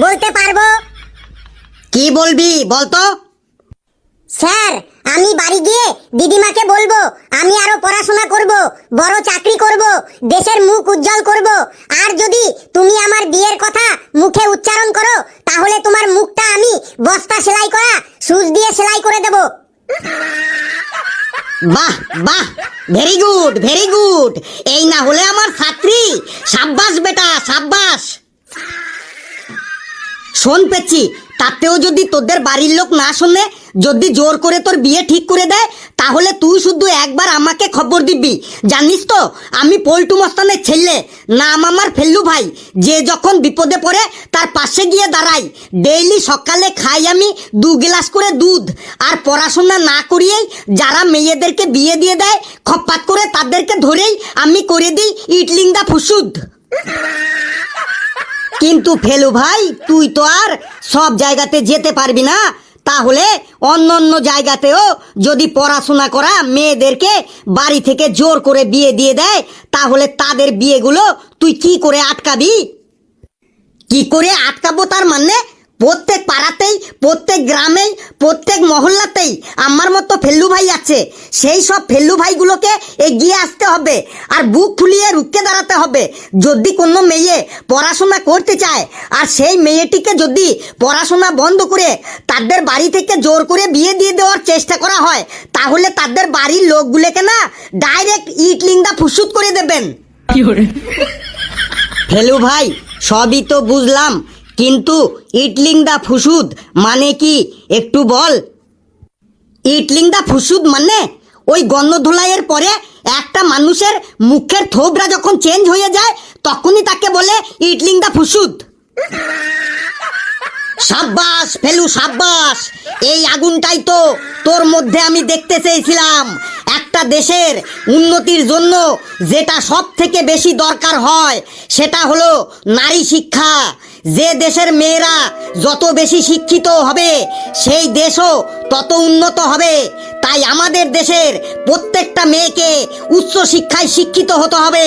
বলতে পারবো। কি বলবি বলতো? স্যার, আমি বাড়ি গিয়ে দিদিমাকে বলবো আমি আরো পড়াশোনা করব, বড় চাকরি করব, দেশের মুখ উজ্জ্বল করব। আর যদি তুমি আমার বিয়ের কথা মুখে উচ্চারণ করো তাহলে তোমার মুখটা আমি বস্তা সেলাই করা সুচ দিয়ে সেলাই করে দেব। বাহ বাহ, ভেরি গুড ভেরি গুড। এই না হলে আমার ছাত্রী। সাব্বাস বেটা সাব্বাস। শোন পেছি, তাতেও যদি তোদের বাড়ির লোক না শোনে, যদি জোর করে তোর বিয়ে ঠিক করে দেয়, তাহলে তুই শুধু একবার আমাকে খবর দিবি। জানিস তো আমি পল্টু মস্তানের ছেলে, নাম আমার ফেল্লু ভাই। যে যখন বিপদে পড়ে তার পাশে গিয়ে দাঁড়াই। ডেইলি সকালে খাই আমি 2 গ্লাস করে দুধ। আর পড়াশোনা না করিয়েই যারা মেয়েদেরকে বিয়ে দিয়ে দেয়, খপ্পাত করে তাদেরকে ধরেই আমি করে দিই ইটলিঙ্গা ফুসুদ। কিন্তু ফেলু ভাই, তুই তো আর সব জায়গাতে যেতে পারবি না। তাহলে অন্য অন্য জায়গাতেও যদি পড়াশোনা করা মেয়েদেরকে বাড়ি থেকে জোর করে বিয়ে দিয়ে দেয়, তাহলে তাদের বিয়েগুলো তুই কি করে আটকাবি? কি করে আটকাবো তার মানে, প্রত্যেক পাড়াতেই, প্রত্যেক গ্রামেই, প্রত্যেক মহল্লাতেই আমার মতো ফেল্লু ভাই আছে। সেই সব ফেল্লু ভাইগুলোকে এগিয়ে আসতে হবে আর বুক ফুলিয়ে রুখে দাঁড়াতে হবে। যদি কোনো মেয়ে পড়াশোনা করতে চায় আর সেই মেয়েটিকে যদি পড়াশোনা বন্ধ করে তাদের বাড়ি থেকে জোর করে বিয়ে দিয়ে দেওয়ার চেষ্টা করা হয়, তাহলে তাদের বাড়ির লোকগুলোকে না ডাইরেক্ট ইটলিঙ্গা ফুসুত করে দেবেন। ফেলু ভাই, সবই তো বুঝলাম, কিন্তু ইটলিঙ্গা ফুসুদ মানে কি একটু বল? ইটলিঙ্গা ফুসুদ মানে ওই গণধোলাইয়ের পরে একটা মানুষের মুখের থোবরা যখন চেঞ্জ হয়ে যায়, তখনই তাকে বলে ইটলিঙ্গা ফুসুদ। সাব্বাস ফেলু সাব্বাস। এই আগুনটাই তো তোর মধ্যে আমি দেখতে চেয়েছিলাম। একটা দেশের উন্নতির জন্য যেটা সব থেকে বেশি দরকার হয় সেটা হলো নারী শিক্ষা। যে দেশের মেয়েরা যত বেশি শিক্ষিত হবে, সেই দেশও তত উন্নত হবে। তাই আমাদের দেশের প্রত্যেকটা মেয়েকে উচ্চ শিক্ষায় শিক্ষিত হতে হবে।